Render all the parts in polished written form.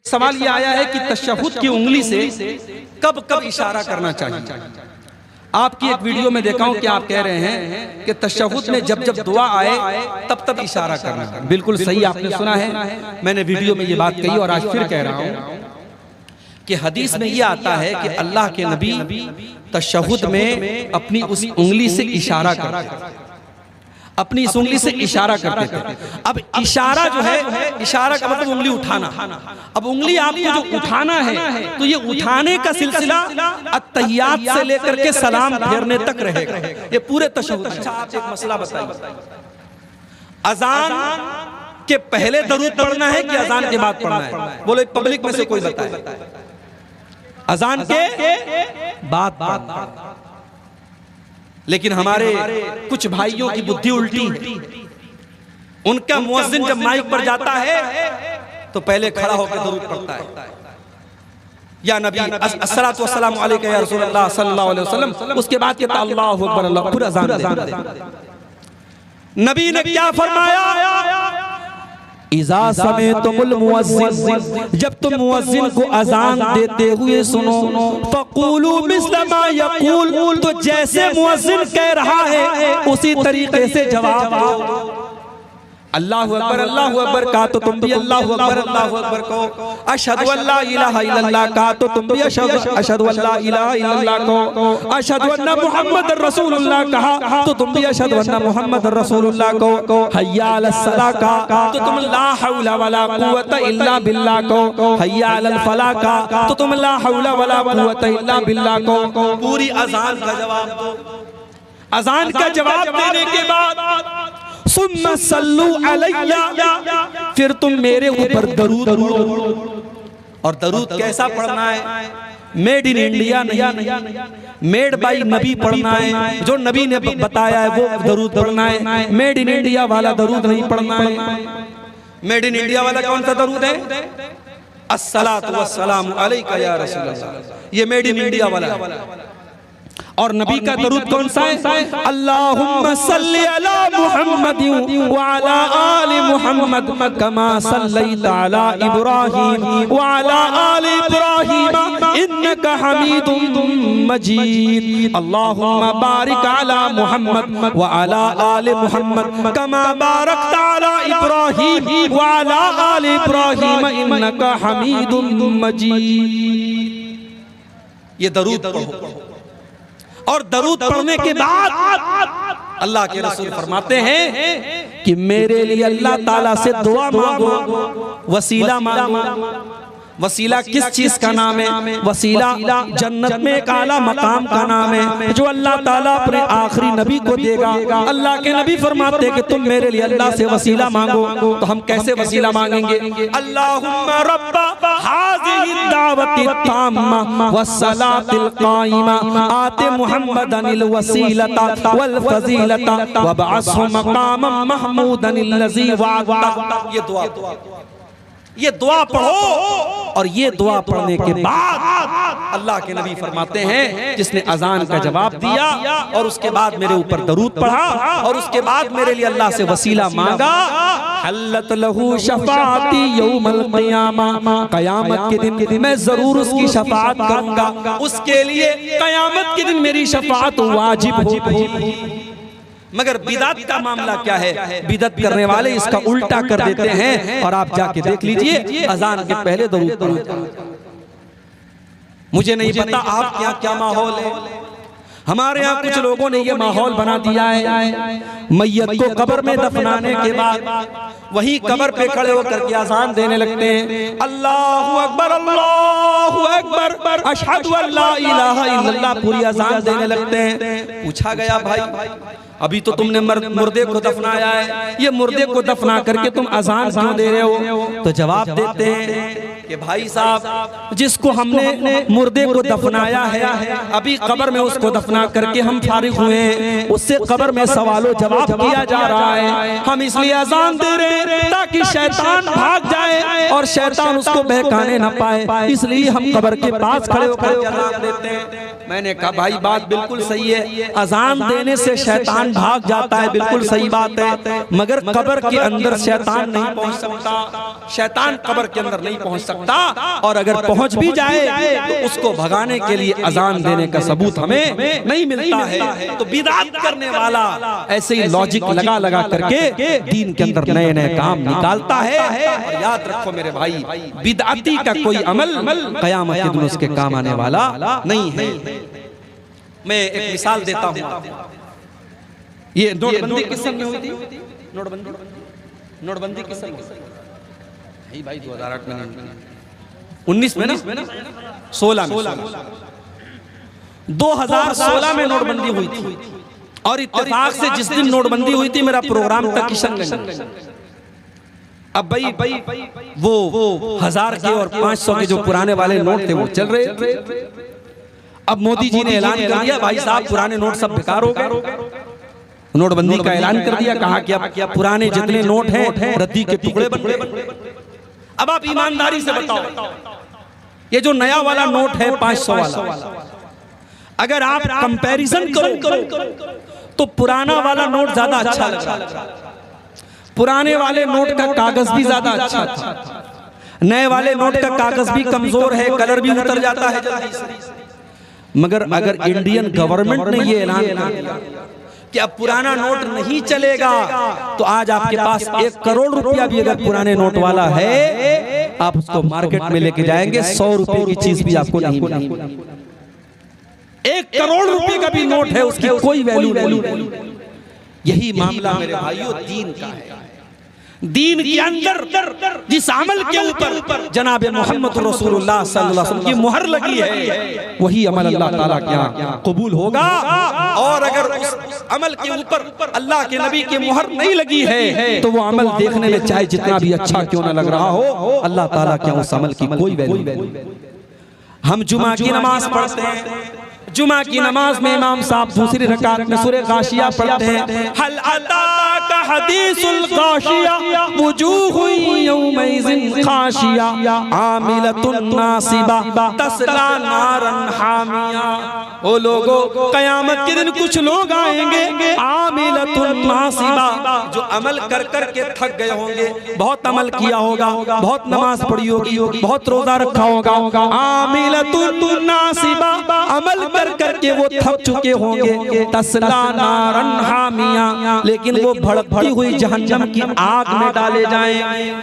सवाल ये आया है कि तशहुद की उंगली से कब कब इशारा करना चाहिए। आपकी एक वीडियो में देखा हूं कि आप कह रहे हैं कि तशहुद में जब जब दुआ आए तब तब इशारा करना। बिल्कुल सही आपने सुना है, मैंने वीडियो में ये बात कही और आज फिर कह रहा हूं कि हदीस में ये आता है कि अल्लाह के नबी तशहुद में अपनी उस उंगली से इशारा करते, अपनी इस उंगली से इशारा करते थे। अब इशारा जो है, इशारा का मतलब उंगली उठाना। अब उंगली आपको जो उठाना है तो ये उठाने का सिलसिला अत्तहियात से लेकर के सलाम फेरने तक रहेगा, ये पूरे तशहुद। अच्छा आप एक मसला बताइए, अजान के पहले दरूद पढ़ना है कि अजान के बाद पढ़ना है? बोलो पब्लिक में से कोई बताए। अजान के बाद। लेकिन हमारे कुछ भाइयों की बुद्धि उल्टी, उनका मुअज्जिन जब माइक पर जाता है तो पहले खड़ा होकर दरूद पढ़ता है, या नबी अस्सलातु वस्सलामु अलैका या रसूलल्लाह सल्लल्लाहु अलैहि वसल्लम, उसके बाद कहता अल्लाहु अकबर, अल्लाह, पूरा अज़ान। नबी ने क्या फरमाया? इज़ा समेतुमुल मुअज्जिन, जब तुम मुअज्जिन को अजान देते हुए सुनो, फ़क़ूलू मिस्ल मा यक़ूल, तो जैसे मुअज्जिन कह रहा है उसी तरीके से जवाब दो। अल्लाहु अकबर कहा तो तुम भी अल्लाहु अकबर कहो। अशहदु अल्ला इलाहा इल्लल्लाह कहा तो तुम भी अशहदु अल्ला इलाहा इल्लल्लाह कहो। अशहदु अन्ना मुहम्मदुर रसूलुल्लाह कहा तो तुम भी अशहदु अन्ना मुहम्मदुर रसूलुल्लाह कहो। हय्या अलस सलाह कहा तो तुम ला हौला वला कुव्वता इल्ला बिल्लाह कहो। हय्या अलल फलाह कहा तो तुम ला हौला वला कुव्वता इल्ला बिल्लाह कहो। पूरी अजान का जवाब दो। अजान का जवाब देने के बाद सुम्मा सल्लू अलैया, फिर तुम मेरे ऊपर दरूद पढ़ो। और दरूद कैसा पढ़ना है? मेड इन इंडिया नहीं, मेड बाई नबी पढ़ना है, जो नबी ने बताया है वो दरूद पढ़ना है। मेड इन इंडिया वाला दरूद नहीं पढ़ना है। मेड इन इंडिया वाला कौन सा दरूद है? अस्सलातु वस्सलामु अलैका या रसूलल्लाह, ये मेड इन इंडिया वाला है। और नबी का दरूद कौन सा है? अल्लाहुम्मा सल्ली अला मुहम्मदिन व अला आलि मुहम्मद कमा सल्लैता अला इब्राहीम व अला आलि इब्राहीम इन्नका हमीदुम मजीद। अल्लाहुम्मा बारिक अला मुहम्मद व अला आलि मुहम्मद कमा बारकता अला इब्राहीम व अला आलि इब्राहीम इन्नका हमीदुम मजीद। ये दरूद पढ़ो। और दरूद पढ़ने के बाद अल्लाह के रसूल फरमाते हैं कि मेरे लिए अल्लाह ताला से दुआ मांगो, वसीला मांगो। वसीला किस चीज का नाम है? वसीला जन्नत में एक आला मकाम का नाम है जो अल्लाह ताला अपने आखिरी नबी को देगा। अल्लाह के नबी फरमाते हैं कि तुम मेरे लिए अल्लाह से वसीला मांगो। तो हम कैसे वसीला मांगेंगे? अल्लाहुम्मा रब्बा हाज़िहि दावति ताम्मा वस्सलातिल काइमा आते मुहम्मदनिल वसीलता वल फजीलता वबअसहु मकामम महमूदन लज़ी वअदा। ये दुआ पढ़ो। और ये दुआ पढ़ने के बाद अल्लाह के नबी फरमाते हैं जिसने अजान का जवाब दिया और उसके बाद मेरे ऊपर दरूद पढ़ा और उसके बाद मेरे लिए अल्लाह से वसीला मांगा, हल्लत लहू शफाअती यौमल क़ियामा, क़यामत के दिन मैं जरूर उसकी शफाअत करूंगा, उसके लिए क़यामत के दिन मेरी शफाअत वाजिब होगी। मगर बिदअत का मामला क्या है? बिदअत करने वाले इसका उल्टा कर देते हैं। और आप जाके देख लीजिए अजान के पहले दरूद पढ़ो। मुझे नहीं पता आपके यहाँ क्या माहौल है, हमारे यहाँ कुछ लोगों ने ये माहौल बना दिया है। मैयत को कब्र में दफनाने के बाद वहीं कब्र पे खड़े होकर के अजान देने लगते हैं, अल्लाहु अकबर अल्लाहु अकबर अशहदु अल्ला इलाहा इल्लल्लाह, पूरी अजान देने लगते हैं। पूछा गया भाई अभी तो तुमने मुर्दे को दफनाया है, ये मुर्दे को दफना करके तुम अजान क्यों दे रहे हो? तो जवाब देते हैं कि भाई साहब जिसको हमने मुर्दे को दफनाया है अभी कब्र में उसको दफना करके हम फारिग हुए हैं, उससे कब्र में सवालो जवाब किया जा रहा है। हम इसलिए अजान दे रहे हैं ताकि शैतान भाग जाए और शैतान उसको बहकाने न पाए, इसलिए हम कब्र के पास खड़े होकर अजान देते हैं। मैंने कहा भाई बात बिल्कुल सही है, अजान देने से शैतान शैतान भाग जाता है, बिल्कुल सही बात है, मगर कब्र के अंदर शैतान नहीं पहुंच सकता। शैतान कब्र के अंदर नहीं पहुंच सकता, और अगर पहुंच भी जाए तो उसको भगाने के लिए अजान देने का सबूत हमें नहीं मिलता है। तो बिदअत करने वाला ऐसे ही लॉजिक लगा लगा करके दीन के अंदर नए नए काम निकालता है। और याद रखो मेरे भाई, बिदअती का कोई अमल क़यामत के दिन उसके काम आने वाला नहीं है। मैं एक मिसाल देता हूँ। ये नोटबंदी किस सन में हुई थी? नोटबंदी किस सन में? भाई 2008 में, 19 में ना, 16 में, 2016 में नोटबंदी हुई थी। और इत्तेफाक से जिस दिन नोटबंदी हुई थी मेरा प्रोग्राम था किशनगंज। अब भाई वो 1000 के और 500 के जो पुराने वाले नोट थे वो चल रहे थे। अब मोदी जी ने ऐलान कर दिया, भाई साहब पुराने नोट सब बेकार हो गए, नोटबंदी का ऐलान कर दिया। कहा कि अब पुराने जितने नोट हैं रद्दी के टुकड़े बन गए। अब आप ईमानदारी से बताओ, ये जो नया वाला नोट है 500 वाला, अगर आप कंपैरिजन करो तो पुराना वाला नोट ज्यादा अच्छा लगा। पुराने वाले नोट का कागज भी ज्यादा अच्छा था, नए वाले नोट का कागज भी कमजोर है, कलर भी उतर जाता है जल्दी से। मगर अगर इंडियन गवर्नमेंट ने ये ऐलान किया कि अब पुराना नोट नहीं चलेगा, तो आज आपके पास 1 करोड़ रुपया भी अगर पुराने नोट वाला है, आप उसको मार्केट में लेके जाएंगे, 100 रुपए की चीज भी आपको नहीं मिलेगी। 1 करोड़ रुपए का भी नोट है, उसकी कोई वैल्यू नहीं। यही मामला मेरे भाइयों दीन का है। दीन के अंदर जिस अमल के ऊपर जनाब मोहम्मद रसूलुल्लाह सल्लल्लाहु अलैहि वसल्लम की मुहर लगी है, वही अमल अल्लाह ताला के यहाँ कबूल होगा। और अगर उस अमल के ऊपर अल्लाह के नबी की मुहर नहीं लगी है, तो वो अमल देखने में चाहे जितना भी अच्छा क्यों न लग रहा हो, अल्लाह ताला के उस अमल की कोई वैल्यू नहीं। हम जुमा की नमाज पढ़ते हैं, जुमा की नमाज में इमाम साहब दूसरी रकात में सूरह गाशिया पढ़ते हैं। हल अता का हदीसुल गाशिया वुजूहु यौमइज़िन खाशिया आमिलतुन नासिबा तस्ला नारन हामिया। ओ लोगों, कयामत के दिन कुछ लोग आएंगे आमिलतुन नासिबा, जो अमल कर कर के थक गए होंगे। बहुत अमल किया होगा, बहुत नमाज पढ़ी होगी, बहुत रोजा रखा होगा। आमिलतुन नासिबा, अमल करके वो थक चुके होंगे। तस्ला नारन हामिया, लेकिन वो भड़कती हुई जहन्नम की आग में डाले जाएं।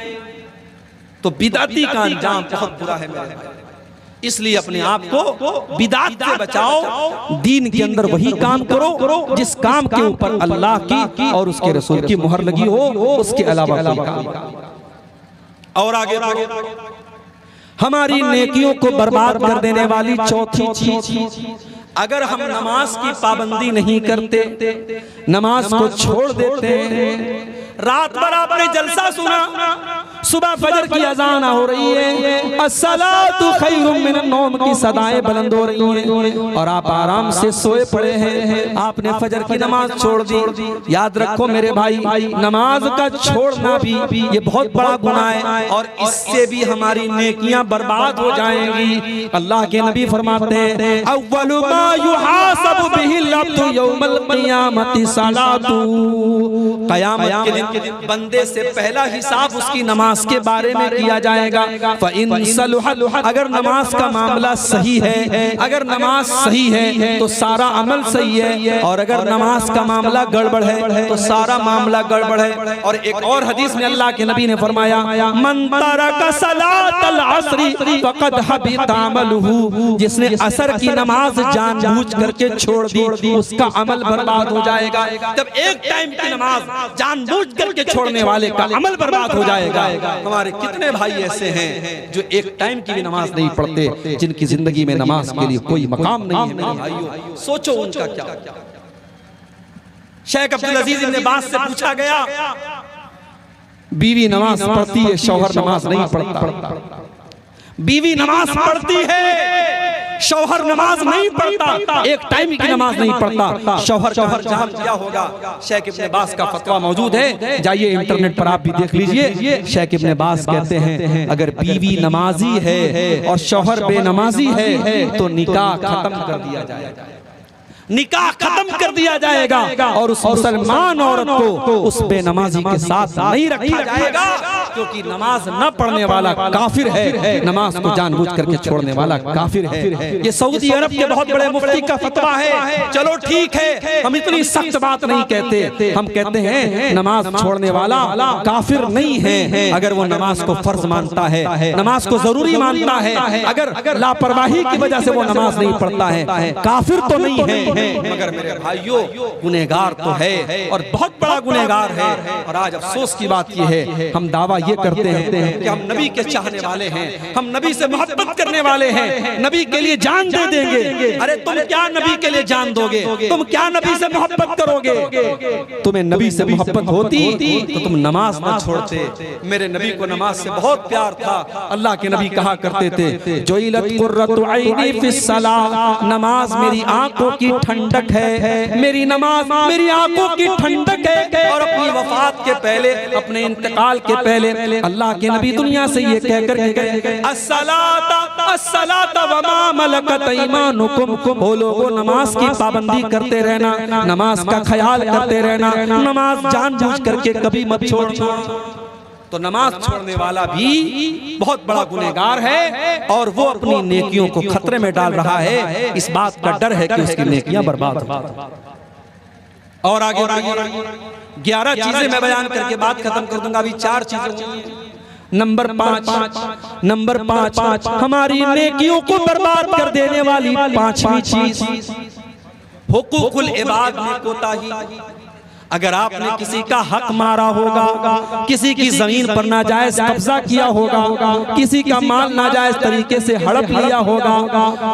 तो बिदअती का अंजाम बहुत बुरा है मेरे भाई। इसलिए अपने आप को बिदअत से बचाओ, दीन के अंदर वही काम करो जिस काम के ऊपर अल्लाह की और उसके रसूल की मुहर लगी हो, उसके अलावा कोई काम। और आगे हमारी नेकियों को बर्बाद कर देने वाली चौथी चीज, अगर हम नमाज की पाबंदी नहीं करते, नमाज को छोड़ देते, रात भर आपने जलसा सुना, सुबह फजर की अजान हो रही है, अस्सलातु खैरुम मिनन नौम की सदाएं बुलंद हो रही हैं, और आप आराम से सोए पड़े हैं, आपने फजर की नमाज छोड़ दी। याद रखो मेरे भाई, नमाज का छोड़ना भी ये बहुत बड़ा गुनाह है, और इससे भी हमारी नेकियां बर्बाद हो जाएंगी। अल्लाह के नबी फरमाते हैं, अव्वलु मा युहासबु बिहिल अब्दु यौमल क़ियामति सलातु, क़यामत के दिन बंदे से पहला हिसाब उसकी नमाज के बारे में किया जाएगा। फ़इन सलुहत, अगर नमाज का मामला सही है, अगर नमाज सही है तो सारा अमल सही है, और अगर नमाज का मामला गड़बड़ है तो सारा मामला गड़बड़ है। और एक और हदीस में अल्लाह के नबी ने फरमाया, मन तरका सलातल अस्री फ़क़द हबिता अमलुहु, जिसने असर की नमाज जानबूझ करके छोड़ दी, उसका अमल बर्बाद हो जाएगा। जब एक टाइम की नमाज जानबूझ करके छोड़ने वाले का अमल बर्बाद हो जाएगा। हमारे कितने भाई ऐसे हैं जो एक टाइम की भी नमाज नहीं पढ़ते, जिनकी जिंदगी में नमाज के लिए कोई मकाम नहीं है। मेरे भाइयों, सोचो उनका क्या। शेख अब्दुल अजीज इब्न बाज से पूछा गया, बीवी नमाज पढ़ती है, शौहर नमाज नहीं पढ़ता। बीवी नमाज पढ़ती है, शौहर नमाज नहीं पढ़ता, एक टाइम की नमाज नहीं पढ़ता, शौहर का अंजाम क्या होगा। शेख इब्न बाज का फतवा मौजूद है, जाइए इंटरनेट पर आप भी देख लीजिए। शेख इब्न बाज कहते हैं, अगर बीवी नमाजी है और शौहर बेनमाजी है तो निकाह खत्म कर दिया जाएगा। निकाह खत्म कर दिया जाएगा और उस मुसलमान औरत को उस बेनमाजी के साथ नहीं रखा जाएगा, क्योंकि नमाज न पढ़ने वाला काफिर है, नमाज को जानबूझ करके छोड़ने वाला काफिर है। ये सऊदी अरब के बहुत बड़े मुफ्ती का फतवा है। चलो ठीक है, हम इतनी सख्त बात नहीं कहते, हम कहते हैं नमाज छोड़ने वाला काफिर नहीं है अगर वो नमाज को फर्ज मानता है, नमाज को जरूरी मानता है। अगर लापरवाही की वजह से वो नमाज नहीं पढ़ता है, काफिर तो नहीं है, मगर मेरे भाइयों गुनहगार तो है और बहुत बड़ा गुनहगार है। और आज अफसोस की बात यह है, हम दावा ये करते हैं कि हम नबी के चाहने वाले हैं, हम नबी से मोहब्बत करने वाले हैं, नबी के लिए जान दे देंगे। अरे तुम क्या नबी के लिए जान दोगे? तुम क्या नबी से मोहब्बत करोगे? तुम्हें नबी से मोहब्बत होती तो तुम नमाज न छोड़ते। मेरे नबी को नमाज से बहुत प्यार था। अल्लाह के नबी कहा करते थे, जुइलत कुर्रतु ऐनी फिस्सलाह, नमाज मेरी आंखों की ठंडक है, मेरी नमाज मेरी आंखों की ठंडक है। और अपनी वफात के पहले, अपने इंतकाल के पहले अल्लाह के नबी दुनिया से ये कहकर गए, अस्सलाता अस्सलाता व मा मलकत ईमानुकुम, हो लोगों नमाज की पाबंदी करते रहना, नमाज का ख्याल करते रहना, नमाज जानबूझ करके कभी मत छोड़ना। तो नमाज छोड़ने वाला भी बहुत बड़ा गुनहगार है और वो अपनी नेकियों को खतरे में डाल रहा है। इस बात का डर है कि उसकी नेकियां बर्बाद हो। और आगे 11 चीजें मैं बयान करके बात खत्म कर दूंगा। अभी 4 चीजें। नंबर 5 हमारी नेकियों को बर्बाद कर देने वाली 5वीं चीज, हुकूकुल इबाद में कोताही। अगर आपने किसी का हक मारा होगा, किसी की जमीन पर नाजायज कब्जा किया होगा, किसी का माल नाजायज तरीके से हड़प लिया होगा,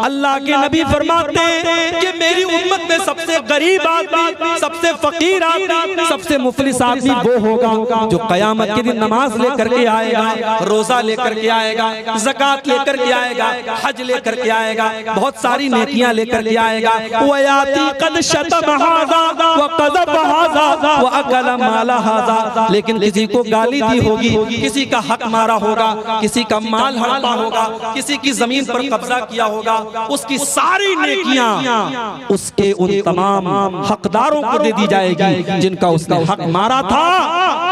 अल्लाह के नबी फरमाते हैं कि मेरी उम्मत में सबसे गरीब आदमी, सबसे फकीर आदमी, सबसे मुफलिस आदमी वो होगा जो कयामत के दिन नमाज लेकर के आएगा, रोजा लेकर के आएगा, ज़कात लेकर के आएगा, हज लेकर के आएगा, बहुत सारी नेकियां लेकर के आएगा। वयाती कद शतम हाज़ा व क़ज़फ़ हाज़ा वो अकला माला हाज़ा, लेकिन किसी को गाली दी होगी, किसी का हक मारा होगा, किसी का माल हड़पा होगा, किसी की जमीन पर कब्जा किया होगा, उसकी सारी नेकियां उसके उन तमाम हकदारों को दे दी जाएगी जिनका उसने हक मारा था।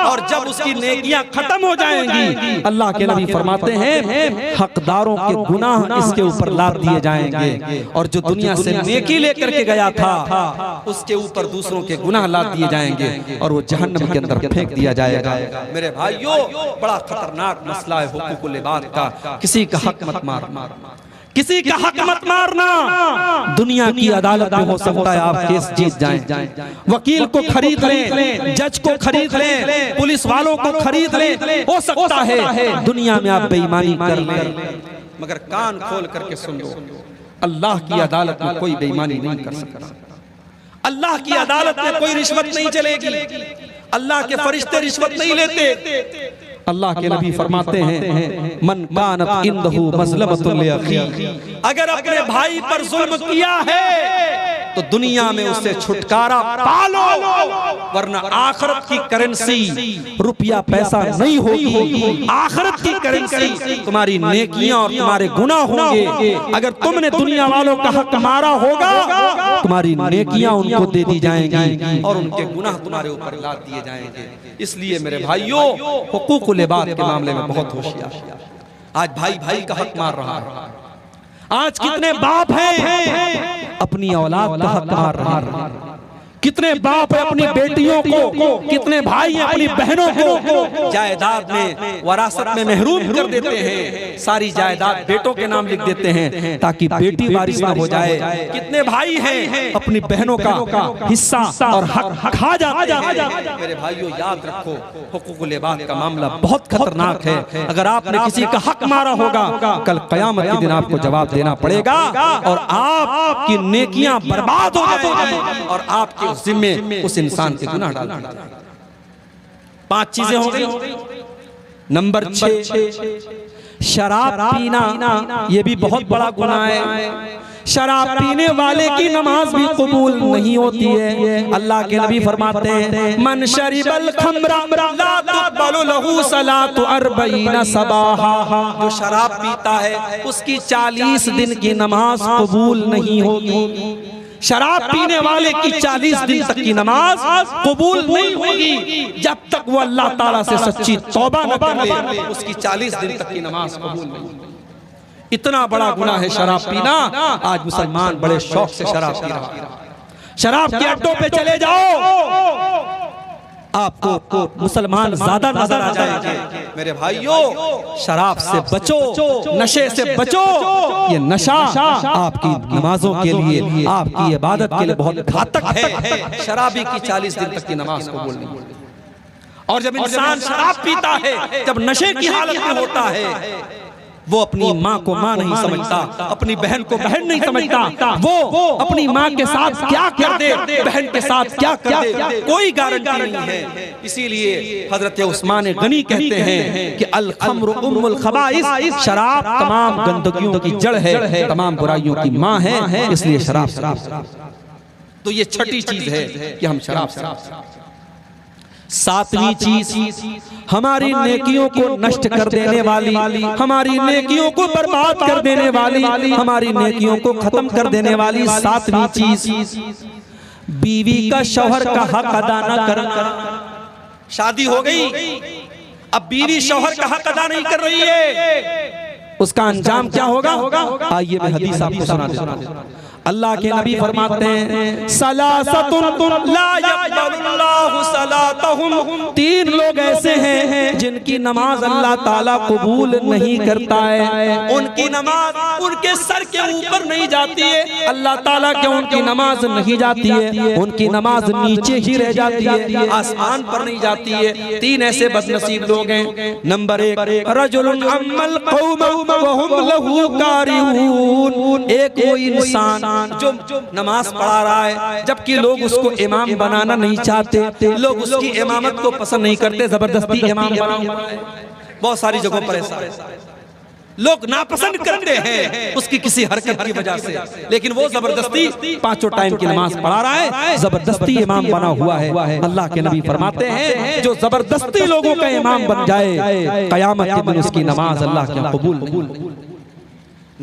और जब उसकी नेकियां खत्म हो जाएंगी, अल्लाह के नबी फरमाते हैं हकदारों के गुनाह इसके ऊपर लाद दिए जाएंगे, और जो दुनिया से नेकी लेकर के गया था उसके ऊपर दूसरों के गुनाह लाद दिए जाएंगे और वो जहन्नम के अंदर फेंक दिया जाएगा। मेरे भाइयों, बड़ा खतरनाक मसला है हुकूकुल इबाद का। किसी का हक मत मारना, किसी का हक मत मारना। दुनिया की अदालत में हो सकता है आप केस जीत जाएं, वकील को खरीद लें, जज को खरीद लें, पुलिस वालों को खरीद लें, हो सकता है दुनिया में आप बेईमानी कर लें, मगर कान खोल करके सुन लो, अल्लाह की अदालत में कोई बेईमानी नहीं कर सकता। अल्लाह की अदालत में कोई रिश्वत नहीं चलेगी, अल्लाह के फरिश्ते रिश्वत नहीं लेते। अल्लाह के नबी फरमाते हैं मन कानत इंदहु मज़लमतुन लिअखी, अगर अपने भाई पर जुल्म किया है तो दुनिया में उससे छुटकारा पालो, वरना आखिरत की करेंसी रुपया पैसा नहीं होगी, आखिरत की करेंसी तुम्हारी नेकियां और तुम्हारे गुनाह होंगे। अगर तुमने दुनिया वालों का हक मारा होगा, तुम्हारी नेकियां उनको दे दी जाएंगी और उनके गुनाह तुम्हारे ऊपर लाद दिए जाएंगे। इसलिए मेरे भाइयों, हुकूकुल इबाद के मामले में बहुत होशियार। आज भाई भाई का हक मार रहा है। आज कितने बाप हैं अपनी औलाद का हक मार रहे हैं, कितने बाप है अपनी बेटियों को, कितने भाई हैं अपनी बहनों को जायदाद में, वरासत में महरूम कर देते हैं। सारी जायदाद बेटों के नाम लिख देते हैं ताकि बेटी वारिस ना हो जाए। कितने भाई हैं अपनी बहनों का हिस्सा और हक खा जाते हैं। मेरे भाइयों, याद रखो, हुकूकुल इबाद का मामला बहुत खतरनाक है। अगर आपने किसी का हक मारा होगा, कल क़यामत के दिन आपको जवाब देना पड़ेगा और आपकी नेकियां बर्बाद हो जाएंगी और आपके जिम्मे उस इंसान के गुनाह डाल दिए जाएंगे। 5 चीजें हो गई। नंबर 6 शराब पीना, ये भी बहुत बड़ा गुनाह है। शराब पीने वाले की नमाज भी कबूल नहीं होती है। अल्लाह के नबी फरमाते हैं मन शरिबल खमरा ला तुक़बलु लहू सलातु 40 सबाहा, जो शराब पीता है उसकी 40 दिन की नमाज कबूल नहीं होगी। शराब पीने वाले की 40 दिन तक की नमाज कबूल नहीं होगी जब तक वो अल्लाह ताला से सच्ची तौबा न कर ले, उसकी 40 दिन तक की नमाज कबूल नहीं होगी। इतना बड़ा गुनाह है शराब पीना। आज मुसलमान बड़े शौक से शराब पी रहा है। शराब के अड्डों पे चले जाओ, आपको मुसलमान ज्यादा नजर आ जाएंगे। मेरे भाइयों, शराब से बचो, नशे से बचो। ये नशा आपकी नमाजों के लिए, आपकी इबादत के लिए बहुत घातक है। शराबी की 40 दिन तक की नमाज कबूल नहीं होती। और जब इंसान शराब पीता है, जब नशे की हालत में होता है, वो अपनी माँ को माँ नहीं समझता, अपनी बहन को बहन नहीं समझता। वो अपनी माँ के साथ क्या कर दे, बहन के साथ क्या कर दे, कोई गारंटी नहीं है। इसीलिए हजरत उस्मान गनी कहते हैं कि अल खम्र उम्मुल खबाइस, शराब तमाम गंदगियों की जड़ है, तमाम बुराइयों की माँ है। इसलिए शराब। तो ये छठी चीज है कि हम शराब। सातवीं चीज, हमारी नेकियों को नष्ट कर देने वाली, हमारी नेकियों को बर्बाद कर देने वाली, हमारी नेकियों को खत्म कर देने वाली सातवीं चीज, बीवी का शौहर का हक अदा न करना। शादी हो गई, अब बीवी शौहर का हक अदा नहीं कर रही है, उसका अंजाम क्या होगा? आइए मैं हदीस आपको सुना देता हूं। अल्लाह के नबी फरमाते हैं, सलासतुन ला यक़बलुल्लाहु सलातहुम, 3 लोग ऐसे हैं जिनकी नमाज अल्लाह ताला कबूल नहीं करता है। उनकी नमाज उनके सर के ऊपर नहीं जाती है, अल्लाह ताला के उनकी नमाज नहीं जाती है, उनकी नमाज नीचे ही रह जाती है, आसमान पर नहीं जाती है। 3 ऐसे बदनसीब लोग हैं। नंबर 1, रजुलुन अम्मल कौम व हुम लहू कारिहून, एक वो इंसान जो नमाज पढ़ा रहा है जबकि लोग उसको इमाम बनाना नहीं चाहते, लोग उसकी इमामत को पसंद नहीं करते, जबरदस्ती इमाम बना हुआ है। बहुत सारी जगहों पर ऐसा लोग नापसंद करते हैं उसकी किसी हरकत की वजह से, लेकिन वो जबरदस्ती 5 टाइम की नमाज पढ़ा रहा है, जबरदस्ती इमाम बना हुआ है। अल्लाह के नबी फरमाते हैं, जो जबरदस्ती लोगों का इमाम बन जाए, कयामत के दिन उसकी नमाज अल्लाह के कबूल।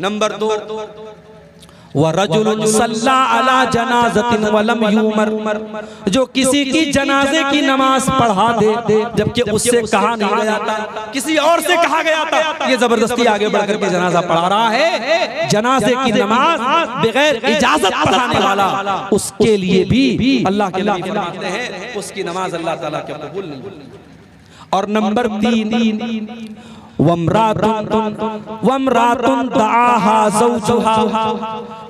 नंबर 2, वरजुलुन सल्ला अला जनाज़तिन वलम युमर, जो किसी की जनाजे की नमाज पढ़ा दे जबकि उससे कहा नहीं गया था, किसी और से कहा गया था, ये जबरदस्ती आगे बढ़कर के जनाजा पढ़ा रहा है। जनाजे की नमाज बगैर इजाजत पढ़ाने वाला, उसके लिए भी अल्लाह के नबी फरमाते हैं उसकी नमाज अल्लाह ताला के कबूल नहीं। और नंबर 3, वम्रातुन दआहा ज़ौजुहा,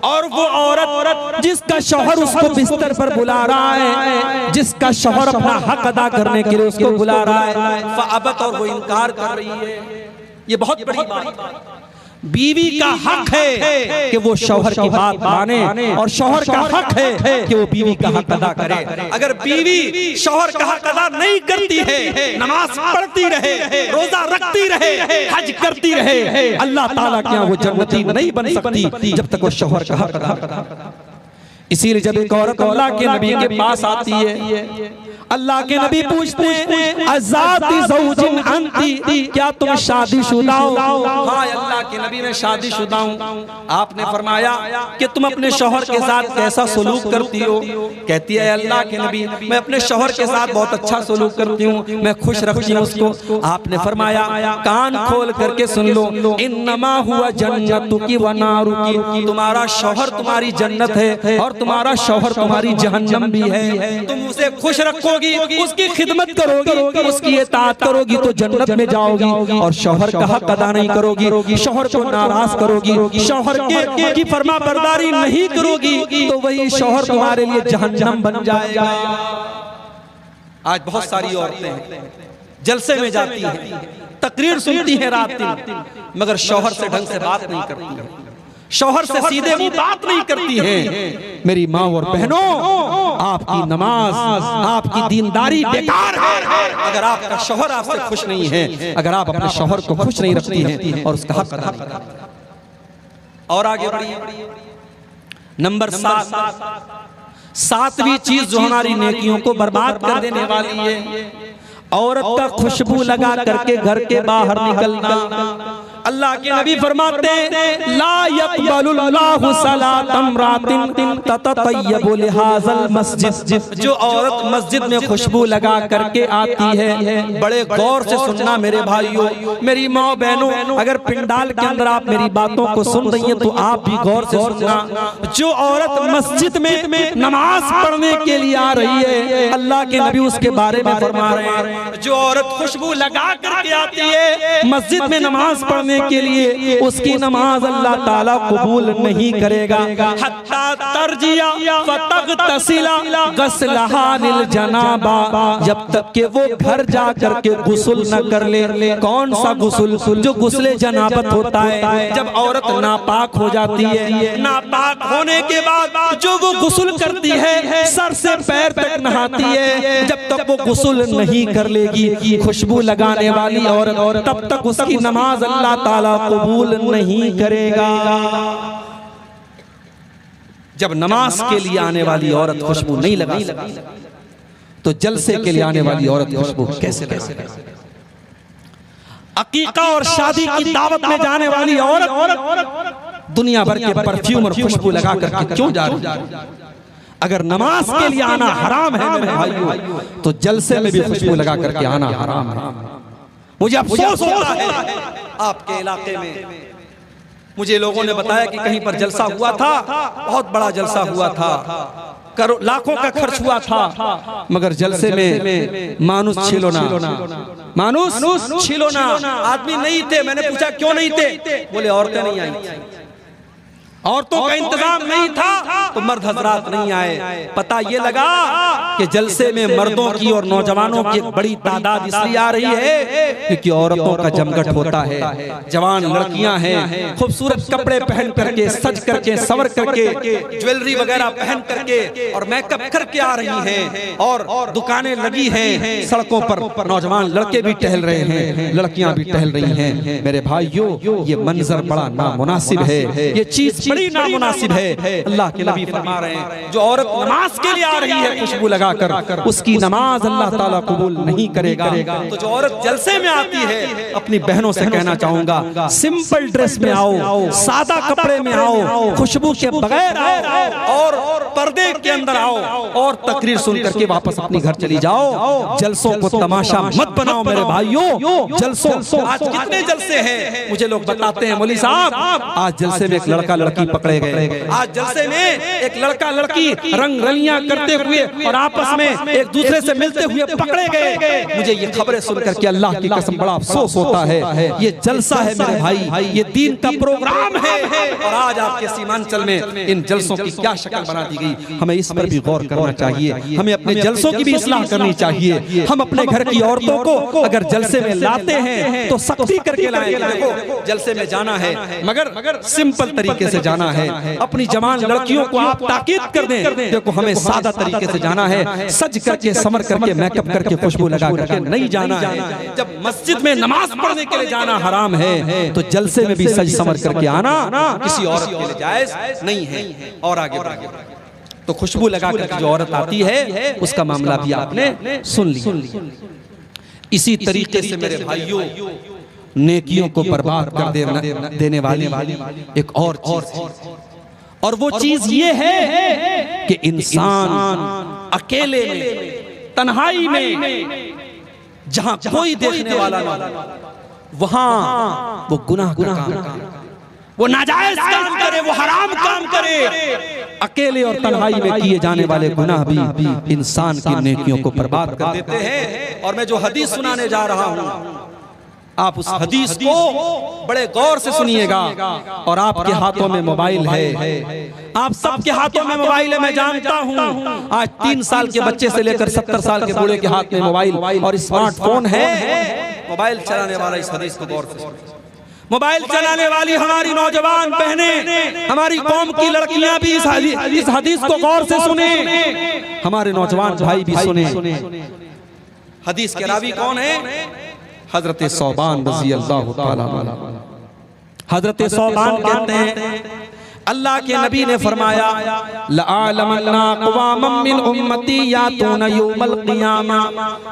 और वो औरत जिसका शौहर उसको बिस्तर पर बुला रहा है, जिसका शौहर अपना हक अदा करने के लिए उसको बुला रहा है, फ़अबत, और वो इनकार कर रही है। ये बहुत बड़ी बात है। बीवी का हक है कि वो शौहर की बात माने, और शौहर का हक है कि वो बीवी का हक अदा करे। अगर बीवी शौहर का हक अदा नहीं करती है, नमाज पढ़ती रहे, रोजा रखती रहे, हज करती रहे, अल्लाह ताला के यहाँ वो जन्नती नहीं बन सकती जब तक वो शौहर का हक अदा। इसीलिए जब एक औरत अल्लाह के नबी के पास आती है, अल्लाह के नबी पूछते हैं, अज़ाती ज़ौजिन अंती, क्या तुम शादीशुदा हो? हाँ अल्लाह के नबी, मैं शादीशुदा हूँ। आपने फरमाया कि तुम अपने शौहर के साथ कैसा सलूक करती हो? कहती है अल्लाह के नबी, मैं अपने शौहर के साथ बहुत अच्छा सलूक करती हूँ, मैं खुश रखती हूँ उसको। आपने फरमाया, कान खोल करके सुन लो, इन्नमा हुआ जन्नतुकी व नारुकी, तुम्हारा शौहर तुम्हारी जन्नत है और तुम्हारा शौहर तुम्हारी जहन्नम भी है। तुम उसे खुश रखोगी, उसकी खिदमत करोगी, उसकी इताअत करोगी तो जन्नत में जाओगी, और शौहर का हक अदा नहीं करोगी, शौहर को नाराज करोगी, शौहर की फरमा बरदारी नहीं करोगी, तो वही शौहर तुम्हारे लिए जहन्नम बन जाएगा। आज बहुत सारी औरतें जलसे में जाती हैं, तकरीर सुनती हैं रात दिन, मगर शौहर से ढंग से बात नहीं करती हैं, शौहर से सीधे मुंह बात नहीं करती है। मेरी माँ और बहनों, आपकी नमाज, आपकी दीनदारी बेकार है अगर आपका शौहर आपसे खुश नहीं है, अगर आप अपने शौहर को खुश नहीं रखती हैं और उसका हक अदा नहीं करती। और आगे बढ़िए। नंबर 7, 7वीं चीज जो हमारी नेकियों को बर्बाद कर देने वाली है, औरत का खुशबू लगा करके घर के बाहर निकलना। अल्लाह के नबी फरमाते हैं ला यक़बलुल्लाहु सलातम रातिन तततय्यबु लिहाज़ल मस्जिद। जो औरत मस्जिद में खुशबू लगा करके आती है, बड़े गौर से सुनना मेरे भाइयों, मेरी माँ बहनों, अगर पिंडाल के अंदर आप मेरी बातों को सुन रही हैं तो आप भी गौर से सुनना। जो औरत मस्जिद में नमाज पढ़ने के लिए आ रही है, अल्लाह के नबी उसके बारे में फरमा रहे हैं, जो औरत खुशबू लगा करके आती है मस्जिद में नमाज पढ़ने के लिए, उसकी नमाज अल्लाह ताला कबूल नहीं करेगा। हत्ता तरजिया फतगतसिला गस्लहा लिल जनाबा, जब तक के वो घर जा करके गुस्ल न कर ले। कौन सा गुस्ल? जो गुस्ले जनाबत होता है, जब औरत नापाक हो जाती है, नापाक होने के बाद जो वो गुस्ल करती है, सर से पैर तक नहाती है, जब तक वो गुस्ल नहीं कर लेगी खुशबू लगाने वाली औरत, तब तक उसकी नमाज अल्लाह ताला कबूल नहीं करेगा। जब नमाज के लिए आने वाली औरत खुशबू नहीं लगा तो जलसे के लिए आने वाली औरत खुशबू कैसे लगा? अकीका और शादी की दावत में जाने वाली औरत दुनिया भर के परफ्यूम और खुशबू लगा करके क्यों जा रही है? अगर नमाज के लिए आना हराम है मेरे भाइयों, तो जलसे में भी खुशबू लगा करके आना हराम है। मुझे अफसोस होता है आपके इलाके में, मुझे लोगों ने बताया कि कहीं पर जलसा हुआ था, बहुत बड़ा जलसा हुआ था, लाखों का खर्च हुआ था, मगर जलसे में मानुस छिलोना, मानुस छिलोना आदमी नहीं थे। मैंने पूछा क्यों नहीं थे? बोले औरतें नहीं आई, औरतों का इंतजाम नहीं था तो मर्द हजरात नहीं आए। पता ये लगा कि जलसे में मर्दों की और नौजवानों की एक बड़ी तादाद इसलिए आ रही है क्योंकि औरतों का जमघट होता है। जवान लड़कियां हैं, खूबसूरत कपड़े पहन करके, सज करके, सवर करके, ज्वेलरी वगैरह पहन करके और मेकअप करके आ रही हैं, और दुकानें लगी हैं, सड़कों पर नौजवान लड़के भी टहल रहे हैं, लड़कियां भी टहल रही हैं। मेरे भाइयों, ये मंजर बड़ा नामुनासिब है, ये चीज बड़ी नामुनासिब है। अल्लाह के नबी फरमा रहे हैं जो औरत नमाज के लिए आ रही है खुशबू लगाकर, उसकी नमाज अल्लाह ताला कबूल नहीं करेगा। तो जो औरत जलसे में आती है, अपनी बहनों से कहना चाहूंगा, सिंपल ड्रेस में आओ, सादा कपड़े में आओ, खुशबू के बगैर आओ और पर्दे के अंदर आओ और तकरीर सुन करके वापस अपनी घर चली जाओ। जलसों को तमाशा मत बनाओ मेरे भाइयों। जलसों आज कितने जलसे हैं मुझे लोग बताते हैं, मौलवी साहब आज जलसे में एक लड़का लड़की पकड़े गए, आज जलसे में एक लड़का लड़की रंग रलियां करते हुए और आपस में एक दूसरे से मिलते हुए पकड़े गए। मुझे ये खबरें सुनकर के अल्लाह की कसम बड़ा अफसोस होता है। ये जलसा है मेरे भाई, ये दीन का प्रोग्राम है और आज आपके सीमांचल में इन जलसों की क्या शक्ल बना दी गई। हमें इस पर भी गौर करना चाहिए, हमें अपने जलसों की भी इस्लाह करनी चाहिए। हम अपने घर की औरतों को अगर जलसे में लाते हैं तो सख्ती करके लाएं। देखो जलसे में जाना है मगर सिंपल तरीके से जाना है। अपनी जवान लड़कियों को आप ताकीद कर दें, देखो हमें सादा तरीके से जाना है, सज करके, समर करके, मेकअप करके, खुशबू लगा करके नहीं जाना है। जब मस्जिद में नमाज पढ़ने के लिए जाना हराम है तो जलसे में भी सज समर करके आना किसी औरत के लिए जायज नहीं है। और आगे तो खुशबू लगा करके जो औरत आती है उसका मामला भी आपने सुन लिया। इसी तरीके से मेरे भाइयों, नेकियों को बर्बाद कर देने वाली एक और चीज, और वो चीज ये है कि इंसान अकेले में, तन्हाई में, जहां कोई देखने वाला ना वहां वो गुनाह काम करे, वो नाजायज काम करे, वो हराम काम करे। अकेले और तन्हाई में किए जाने वाले गुनाह भी इंसान की नेकियों को बर्बाद कर देते हैं। और मैं जो हदीस सुनाने जा रहा हूं, आप उस हदीस को बड़े गौर से सुनिएगा। और आपके हाथों में मोबाइल है, आप सबके हाथों में मोबाइल है, मैं जानता हूं। आज 3 साल के बच्चे से लेकर 70 साल के बूढ़े के हाथ में मोबाइल और स्मार्टफोन है। मोबाइल चलाने वाला इस हदीस को गौर से, मोबाइल चलाने वाली हमारी नौजवान बहनें, हमारी कौम की लड़कियां भी इस हदीस को गौर से सुने, हमारे नौजवान भाई भी सुने। हदीस के रावी कौन है? हजरत सौबान रज़ी अल्लाह ताला अन्हु। हजरत सौबान कहते हैं अल्लाह के नबी ने फरमाया लअलमन्ना अक़वामम मिन उम्मती यातूना यौमल क़ियामा,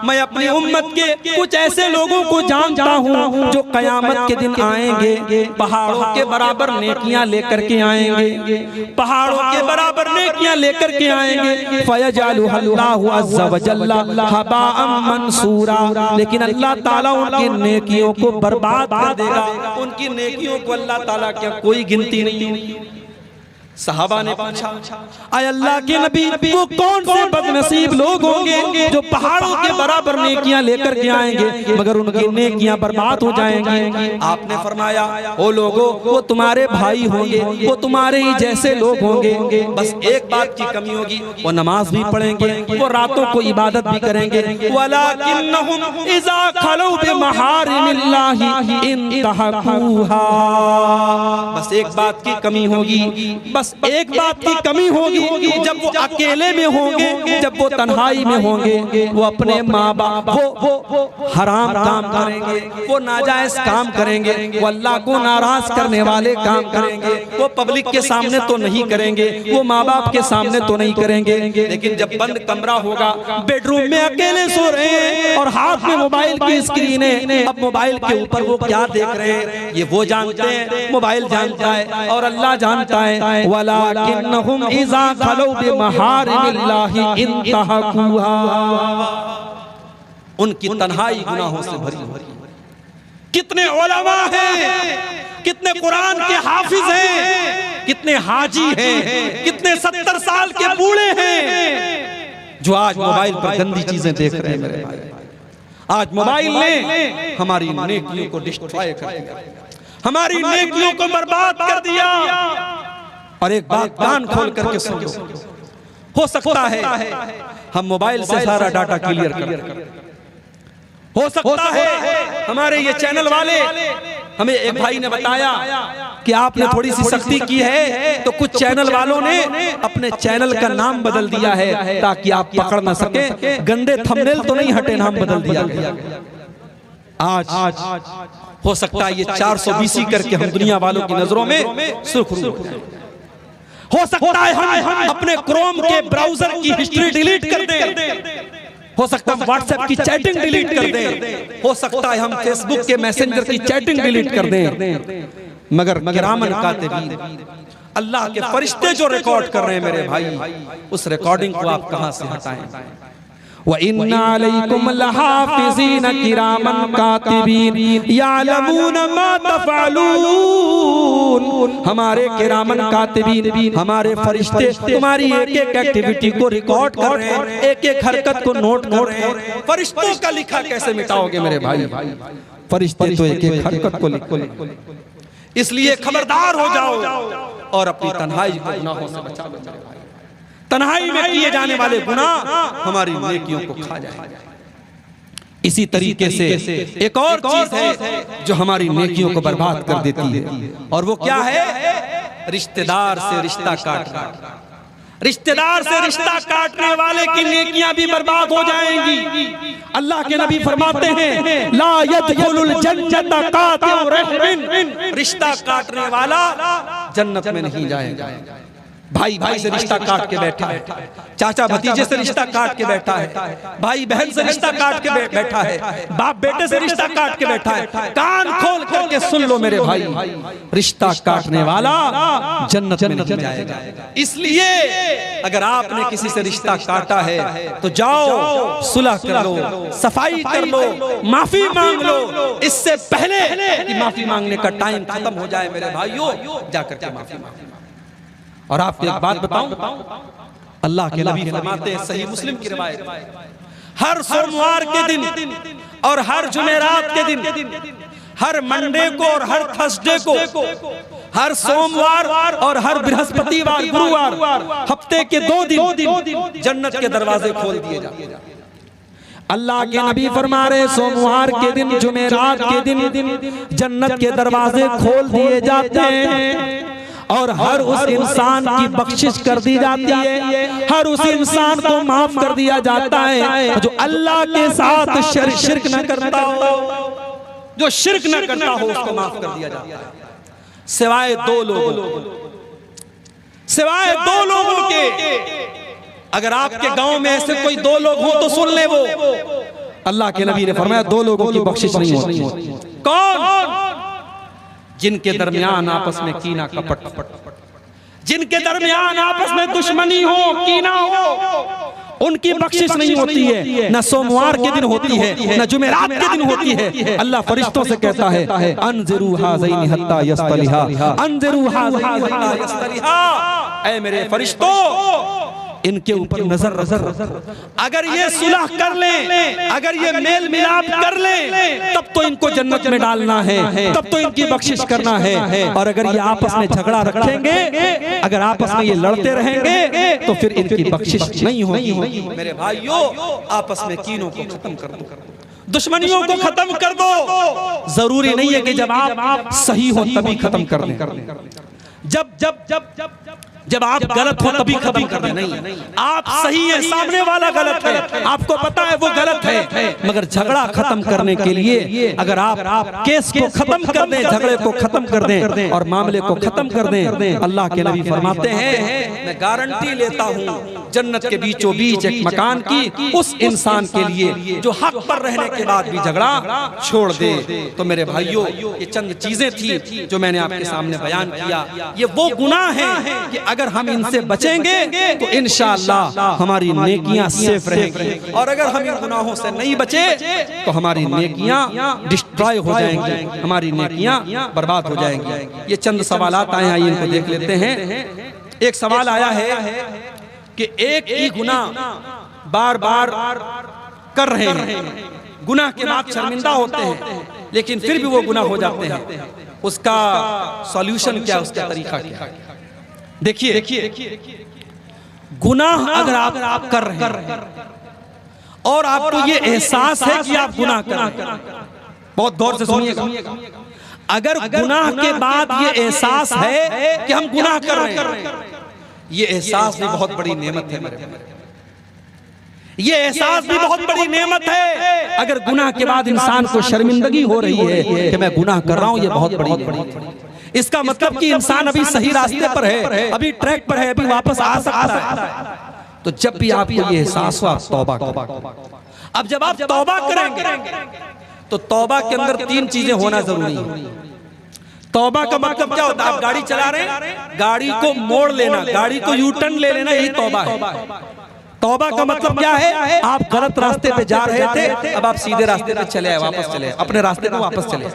मैं अपनी उम्मत के कुछ ऐसे लोगों को जानता हूँ जो क़यामत के दिन आएंगे, पहाड़ों के बराबर नेकियां लेकर के आएंगे, पहाड़ों के बराबर नेकियां लेकर के आएंगे। फयजअलुहुल्लाहु अज़्ज़ा व जल्ला हबाअम मंसूरा, लेकिन अल्लाह ताला उनकी नेकियों को बर्बाद कर देगा। उनकी नेकियों को अल्लाह ताला क्या कोई गिनती नहीं होगी। सहाबा ने पूछा, आय अल्लाह के नबी वो कौन से बदनसीब लोग होंगे जो पहाड़ों के बराबर नेकियां लेकर के आएंगे मगर उनकी नेकियां बर्बाद हो जाएंगी। आपने फरमाया, ओ लोगों, वो तुम्हारे भाई होंगे, वो तुम्हारे ही जैसे लोग होंगे, बस एक बात की कमी होगी, वो नमाज भी पढ़ेंगे, वो रातों को इबादत भी करेंगे, वलाकिन्नहुम इज़ा खलू बिमहारिमिल्लाहि इंतहकूहा, बस एक बात की कमी होगी, बस एक बात की कमी होगी, जब वो अकेले में होंगे, जब वो तन्हाई में होंगे, वो अपने माँ बाप वो हराम काम करेंगे, वो नाजायज काम करेंगे, वो अल्लाह को नाराज करने वाले काम करेंगे, वो पब्लिक के सामने तो नहीं करेंगे, वो माँ बाप के सामने तो नहीं करेंगे, लेकिन जब बंद कमरा होगा, बेडरूम में अकेले सो रहे हैं और हाथ में मोबाइल की स्क्रीन है, अब मोबाइल के ऊपर वो क्या देख रहे हैं ये वो जानते हैं, मोबाइल जानता है और अल्लाह जानता है। वलाकिन्नहुम इज़ा खलू बिमहारिमिल्लाहि इंतहकूहा, उनकी तन्हाई गुनाहों से भरी हुई। कितने उलमा हैं, कितने कुरान के हाफिज हैं, कितने हाजी हैं, कितने 70 साल के बूढ़े हैं जो आज मोबाइल पर गंदी चीजें देख रहे हैं। मेरे भाई, आज मोबाइल ने हमारी नेकियों को डिस्ट्रॉय कर दिया, हमारी नेकियों को बर्बाद कर दिया। और एक बात कान खोल करके सुनो, हो सकता है हम मोबाइल से सारा डाटा क्लियर कर, हो सकता है हमारे ये चैनल वाले, हमें एक भाई ने बताया कि आपने थोड़ी सी सख्ती की है तो कुछ चैनल वालों ने अपने चैनल का नाम बदल दिया है ताकि आप पकड़ ना सके, गंदे थंबनेल तो नहीं हटे, नाम बदल दिया गया। आज हो सकता है ये 420 करके हम दुनिया वालों की नजरों में सुर्खरू हो जाए। हो सकता है हम अपने क्रोम के ब्राउजर की हिस्ट्री डिलीट कर दें, हो सकता है व्हाट्सएप की चैटिंग डिलीट कर दें, हो सकता है हम फेसबुक के मैसेंजर की चैटिंग डिलीट कर दें, मगर किरामन कातिबीन, अल्लाह के फरिश्ते जो रिकॉर्ड कर रहे हैं मेरे भाई, उस रिकॉर्डिंग को आप कहां से हटाएं। व इन्ना अलैकुम लहाफिज़ीन किरामन कातिबीन यालमूना मा तफ़अलून, हमारे किरामन कातिबीन, हमारे फरिश्ते तुम्हारी एक एक एक्टिविटी को रिकॉर्ड कर रहे हैं, एक एक हरकत को नोट कर रहे हैं। फरिश्तों का लिखा कैसे मिटाओगे मेरे भाई, फरिश्ते तो एक एक हरकत को लिखो। इसलिए खबरदार हो जाओ और अपनी तन्हाई को गुनाहों से बचा लो। तन्हाई में किए जाने वाले गुनाह हमारी नेकियों को खा जाएंगे। इसी तरीके से एक और चीज है जो हमारी नेकियों को बर्बाद कर देती है, और वो क्या है? रिश्तेदार से रिश्ता काटना। रिश्तेदार से रिश्ता काटने वाले की नेकियां भी बर्बाद हो जाएंगी। अल्लाह के नबी फरमाते हैं, ला यदखुलुल जन्नत कातिउ रहमिन, रिश्ता काटने वाला जन्नत में नहीं जाएगा। भाई भाई से रिश्ता काट के बैठा है, चाचा भतीजे से रिश्ता काट के बैठा है, भाई बहन से रिश्ता काट के बैठा है, बाप बेटे से रिश्ता काट के बैठा है। कान खोल करके सुन लो मेरे भाई, रिश्ता काटने वाला जन्नत में नहीं जाएगा। इसलिए अगर आपने किसी से रिश्ता काटा है तो जाओ सुलह कर लो, सफाई कर लो, माफी मांग लो। इससे पहले कि माफी मांगने का टाइम खत्म हो जाए मेरे भाइयों, जाकर के माफी मांगो। और आपको एक बात बताऊं, अल्लाह के नबी फरमाते हैं, सही मुस्लिम की रिवायत, हर सोमवार के दिन और हर जुमेरात के दिन, हर मंडे को और हर थर्सडे को, हर सोमवार और हर बृहस्पतिवार, गुरुवार, हफ्ते के 2 दिन जन्नत के दरवाजे खोल दिए जाते हैं। अल्लाह के नबी फरमा रहे, सोमवार के दिन, जुमेरात के दिन जन्नत के दरवाजे खोल दिए जाते हैं और हर उस इंसान की बख्शिश कर दी जाती है, हर उस इंसान को माफ कर दिया जाता है जो अल्लाह के साथ शिर्क न करता हो, जो शिर्क न करता हो उसको माफ कर दिया जाता है, सिवाय 2 लोगों, सिवाय दो लोगों के। अगर आपके गांव में ऐसे कोई दो लोग हों तो सुन ले, वो अल्लाह के नबी ने फरमाया दो लोगों की बख्शिश नहीं होती। कौन? जिनके दरमियान आपस में कीना कपट, जिनके दरमियान आपस में दुश्मनी हो, कीना हो, उनकी बख्शिश नहीं होती है। न सोमवार के दिन होती है, न जुमेरात के दिन होती है। अल्लाह फरिश्तों से कहता है अनज़िरू हाज़ैनि हत्ता यस्तलिहा, अनज़िरू हाज़ैनि हत्ता यस्तलिहा। ऐ मेरे फरिश्तों, इनके ऊपर नजर रखो। अगर ये सुलह कर लें, अगर ये मेल मिलाप कर लें, तब तो इनको जन्नत में डालना है, तब तो इनकी बख्शिश करना है। और अगर ये आपस में झगड़ा रखेंगे, अगर आपस में ये लड़ते रहेंगे, तो फिर इनकी बख्शिश नहीं होगी। मेरे भाइयों, आपस में कीनों को खत्म कर दो, दुश्मनियों को खत्म कर दो। जरूरी नहीं है कि जब आप सही हो तभी खत्म कर दें, जब आप गलत हो तभी खत्म कर दें। नहीं, आप सही है, सामने वाला गलत है, आपको पता है वो गलत है, मगर झगड़ा खत्म करने के लिए अगर आप केस को खत्म कर दें, झगड़े को खत्म कर दें और मामले को खत्म कर दें, अल्लाह के नबी फरमाते हैं मैं गारंटी लेता हूँ जन्नत के बीचों बीच एक मकान की उस इंसान के लिए जो हक पर रहने के बाद भी झगड़ा छोड़ दे। तो मेरे भाइयों, ये चंद चीजें थी जो मैंने आपके सामने बयान किया। ये वो गुनाह हैं कि अगर हम इनसे बचेंगे तो इंशाअल्लाह हमारी नेकियां सेफ रहेंगी, और अगर हम इन गुनाहों से नहीं बचे तो हमारी नेकियां डिस्ट्रॉय हो जाएंगी, हमारी नेकियां बर्बाद हो जाएंगी। ये चंद सवालात आए हैं, इनको देख लेते हैं। एक सवाल आया है कि एक ही गुनाह बार बार कर रहे हैं, गुनाह के बाद शर्मिंदा होते हैं, लेकिन फिर भी वो गुनाह हो जाते हैं, उसका सॉल्यूशन क्या, उसका तरीका क्या? देखिए, गुनाह अगर आप कर रहे हैं और आपको ये एहसास है कि आप गुनाह कर रहे हैं, बहुत गौर से सुनिएगा। अगर गुनाह के बाद ये एहसास है कि हम गुनाह कर रहे हैं, ये एहसास भी बहुत बड़ी नेमत है मेरे भाई, ये एहसास भी बहुत बड़ी नेमत है। अगर गुनाह के बाद इंसान को शर्मिंदगी हो रही है कि मैं गुनाह कर रहा हूं, ये बहुत बड़ी, इसका मतलब कि इंसान अभी सही रास्ते पर है, अभी ट्रैक पर है, अभी वापस आ सकता है। तो जब भी आपको ये एहसास हो, आप तौबा करें। अब जब आप तौबा करेंगे तो तौबा के अंदर तीन चीजें होना जरूरी है। तौबा का मतलब क्या होता है? आप गाड़ी चला रहे हैं, गाड़ी को मोड़ लेना, गाड़ी को यू टर्न ले लेना, यही तौबा है। तौबा का मतलब क्या है? आप गलत रास्ते पे जा रहे थे, अब आप सीधे रास्ते पे चले आए, वापस चले आए, अपने रास्ते पे वापस चले।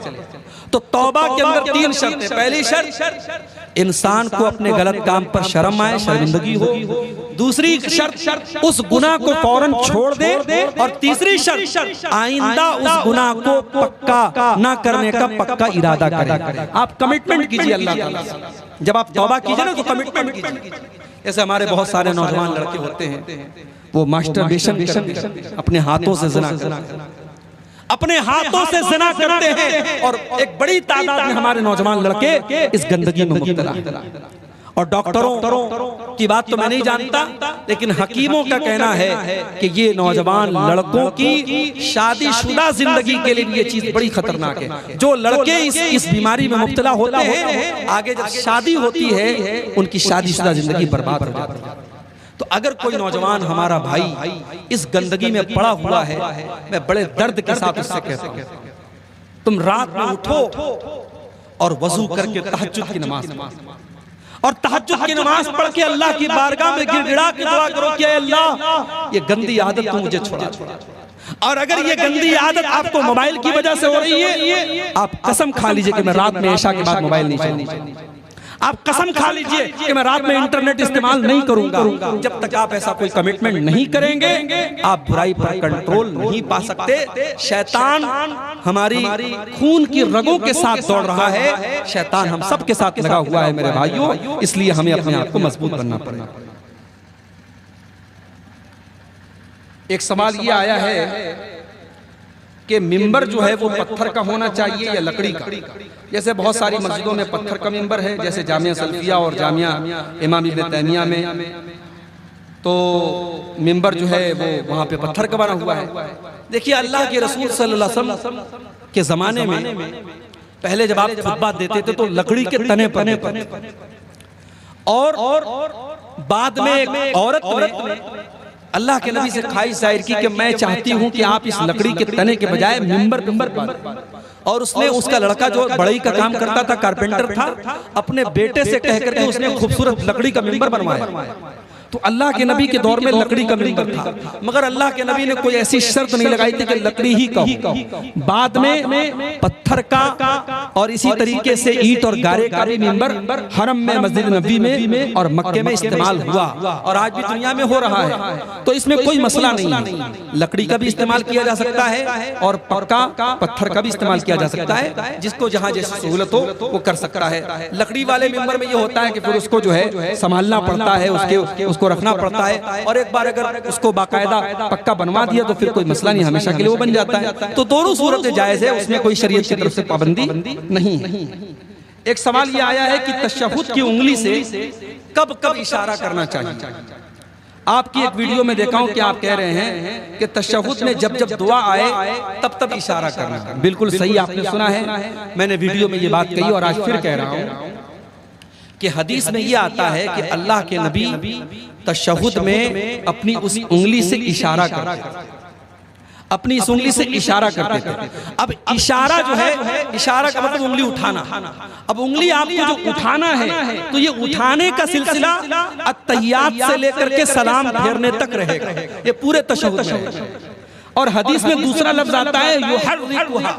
तो तौबा के अंदर तीन शर्तें। पहली शर्त, इंसान को अपने गलत काम पर शर्म आए, शर्मिंदगी हो। दूसरी शर्त, उस गुनाह को फौरन छोड़ दे। और तीसरी शर्त, आइंदा उस गुनाह को पक्का ना करने का पक्का इरादा करें। आप कमिटमेंट कीजिए अल्लाह ताला से। जब आप तौबा कीजिए ना तो कमिटमेंट कीजिए। ऐसे हमारे बहुत सारे नौजवान लड़के होते हैं, वो मास्टरबेशन अपने हाथों से ज़िना करते हैं, अपने हाथों से ज़िना करते हैं, और एक बड़ी तादाद में हमारे नौजवान लड़के इस गंदगी में मुब्तला हैं। और डॉक्टरों की बात तो मैं नहीं जानता, लेकिन हकीमों का कहना है कि ये नौजवान लड़कों की शादीशुदा जिंदगी के लिए ये चीज बड़ी खतरनाक है। जो लड़के इस बीमारी में मुब्तला होते हैं, आगे जब शादी होती है उनकी शादीशुदा जिंदगी बर्बाद हो जाती है। तो अगर कोई नौजवान हमारा भाई इस गंदगी में पड़ा हुआ है, मैं बड़े दर्द के साथ उससे कहता हूं, तुम रात में उठो और वजू करके तहज्जुद की नमाज पढ़ो, और तहज्जुद की नमाज पढ़ के अल्लाह की बारगाह में गिड़गिड़ा के दुआ करो कि अल्लाह ये गंदी आदत तू मुझे छुड़ा। और अगर ये गंदी आदत आपको मोबाइल की वजह से हो रही है, आप कसम खा लीजिए कि मैं रात में इशा के बाद मोबाइल नहीं चलाऊंगा। आप कसम खा लीजिए कि मैं रात में इंटरनेट इस्तेमाल नहीं करूंगा। जब तक आप ऐसा कोई कमिटमेंट नहीं करेंगे, आप बुराई पर कंट्रोल नहीं पा सकते। शैतान हमारी खून की रगों के साथ दौड़ रहा है, शैतान हम सब के साथ लगा हुआ है मेरे भाइयों, इसलिए हमें अपने आप को मजबूत बनना पड़ेगा। एक सवाल ये आया है कि मिंबर जो है वो पत्थर का होना चाहिए या लकड़ी का? जैसे बहुत सारी मस्जिदों में पत्थर का मिंबर है, जैसे जामिया सल्फिया और जामिया इमाम इब्न तैमिया में, तो मिंबर जो है वो वहाँ पे पत्थर का बना हुआ है। देखिए, अल्लाह के रसूल सल्लल्लाहु अलैहि वसल्लम के ज़माने में पहले जब आप खुतबा देते थे तो लकड़ी के तने पर, और बाद में एक औरत ने अल्लाह के नबी से ख्वाहिश जाहिर की कि मैं चाहती हूं कि आप इस लकड़ी के तने के बजाय मिंबर पर, और उसने उसका लड़का जो बढ़ई का काम करता था, कारपेंटर था, अपने बेटे से कह करके उसने खूबसूरत लकड़ी का मिंबर बनवाया। तो अल्लाह के नबी के दौर में लकड़ी का मिंबर था, मगर अल्लाह के नबी ने कोई ऐसी शर्त नहीं लगाई थी कि लकड़ी ही कहो। बाद में पत्थर का और इसी तरीके से ईंट और गारे का भी मिंबर हरम में, मस्जिद नबी में और मक्के में इस्तेमाल हुआ, और आज भी दुनिया में हो रहा है। तो इसमें कोई मसला नहीं है, लकड़ी का भी इस्तेमाल किया जा सकता है और पक्का पत्थर का भी इस्तेमाल किया जा सकता है, जिसको जहां जैसी सहूलत हो वो कर सकता है। लकड़ी वाले मिंबर में ये होता है कि फिर उसको जो है संभालना पड़ता है, उसको रखना पड़ता है, और एक बार अगर उसको बाकायदा पक्का बनवा दिया तो फिर कोई मसला नहीं, हमेशा के लिए वो बन जाता है। तो दोनों सूरतें जायज है, उसमें कोई शरीयत की तरफ से पाबंदी नहीं है। एक सवाल ये आया है कि तशहुद की उंगली से कब कब इशारा करना चाहिए। आपकी एक वीडियो में देखा हूं कि आप कह रहे हैं कि तशहुद में जब जब दुआ आए तब तब इशारा करना। बिल्कुल सही आपने सुना है, मैंने वीडियो में ये बात कही और आज फिर कह रहा हूं कि हदीस में यह आता है कि अल्लाह के नबी तशहुद में अपनी उस उंगली से इशारा करते, अपनी इस उंगली से इशारा करते थे। अब इशारा जो है, इशारा का मतलब उंगली उठाना। अब उंगली आपको जो उठाना है तो ये उठाने का सिलसिला अत्तहियात से लेकर के सलाम फेरने तक रहेगा, ये पूरे तशहुद में। और हदीस में दूसरा लफ्ज आता है युहर्रिकुहा,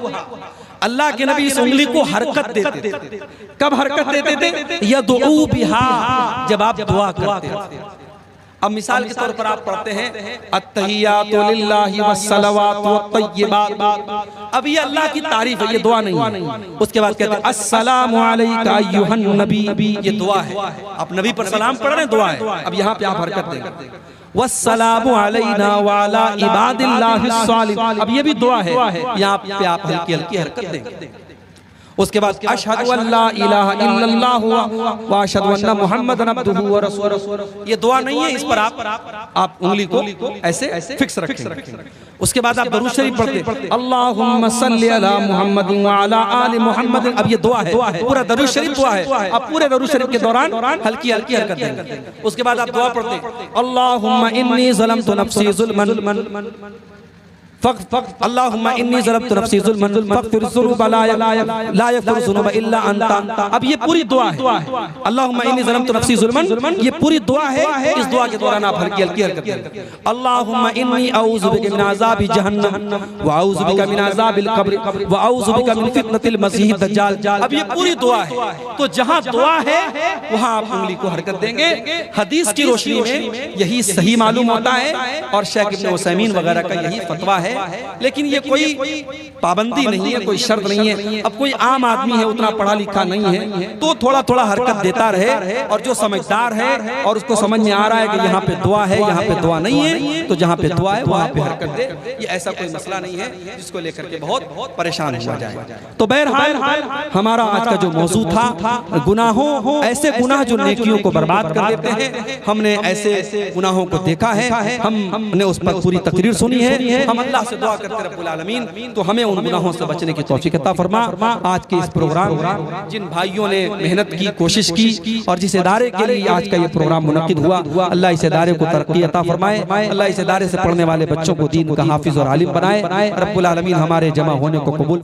अल्लाह के नबी इस उंगली को हरकत देते थे। कब हरकत देते थे? यदऊ बिहा, जब आप दुआ करते थे। अब मिसाल के तौर पर आप पढ़ते हैं अत्तहियातु लिल्लाहि वस्सलावातु वत्तय्यिबात, अब ये अल्लाह की तारीफ है, ये दुआ नहीं है। उसके बाद कहते हैं अस्सलामु अलैका अय्युहन नबी, ये दुआ है, आप नबी पर सलाम पढ़ रहे हैं, दुआ है। अब यहाँ पे आप हरकत देंगे वस्सलामु अलैना व अला इबादिल्लाहिस सालिहीन, अब ये भी दुआ है, यहाँ पे आप हल्की हल्की हरकत देंगे। उसके बाद अशहदु अल्ला इलाहा इल्लल्लाह व अशहदु अन्ना मुहम्मदन अब्दुहु व रसूलुहु, ये दुआ नहीं है, इस पर आप उंगली को ऐसे फिक्स रखें। उसके बाद आप दरूद शरीफ पढ़ते अल्लाहुम्मा सल्लि अला मुहम्मद व अला आलि मुहम्मद, अब ये दुआ है, पूरा दरूद शरीफ दुआ है। आप पूरे दरूद शरीफ के दौरान हल्की हल्की हरकत देंगे। उसके बाद आप दुआ पढ़ते अल्लाहुम्मा इन्नी ज़लमतु नफ्सी ज़ुल्मन अल्लाहुम्मा इन्नी ज़लमतु नफ्सी ज़ुल्मन फ़ग़फ़िर ज़ुनूब ला यग़फ़िरु ज़ुनूब इल्ला अंता, अब ये पूरी दुआ है। अल्लाहुम्मा इन्नी ज़लमतु नफ्सी ज़ुल्मन, ये पूरी दुआ है। इस दुआ के दौरान आप हल्की हल्की हरकत करें। अल्लाहुम्मा इन्नी अऊज़ु बिका मिन अज़ाबि जहन्नम व अऊज़ु बिका मिन अज़ाबिल क़ब्र व अऊज़ु बिका मिन फ़ितनतिल मसीह दज्जाल, अब ये पूरी दुआ है। तो जहाँ दुआ है वहाँ आप उंगली को हरकत देंगे। हदीस की रोशनी में यही सही मालूम होता है और शेख इब्न उसैमीन वगैरह का यही फतवा है। लेकिन ये कोई पाबंदी नहीं है, कोई शर्त नहीं है। अब कोई आम आदमी है, उतना पढ़ा लिखा नहीं है, तो थोड़ा थोड़ा हरकत देता रहे, और जो समझदार है और उसको समझ में आ रहा है कि यहाँ पे दुआ है, यहाँ पे दुआ नहीं है, तो जहाँ पे दुआ है वहाँ पे हरकत दे। ये ऐसा कोई मसला नहीं है जिसको लेकर के बहुत परेशान हुआ जाए। तो बहरहाल हमारा आज का जो मौजू था गुनाहों, ऐसे गुनाह जो नेकियों को बर्बाद कर देते हैं, हमने ऐसे गुनाहों को देखा है, हमने उस पर पूरी तकरीर सुनी है। हम अल्लाह से दुआ करते रब्बुल आलमीन तो हमें उन गुनाहों से बचने की तौफीक अता फरमा। आज के इस प्रोग्राम जिन भाइयों ने मेहनत की, कोशिश की, और जिस इदारे के लिए आज का ये प्रोग्राम मुनक्किद हुआ, अल्लाह इस इदारे को तरक्की अता फरमाए। अल्लाह इस इदारे से पढ़ने वाले बच्चों को दीन का हाफिज और आलिम बनाए। रब्बुल आलमीन हमारे जमा होने को कबूल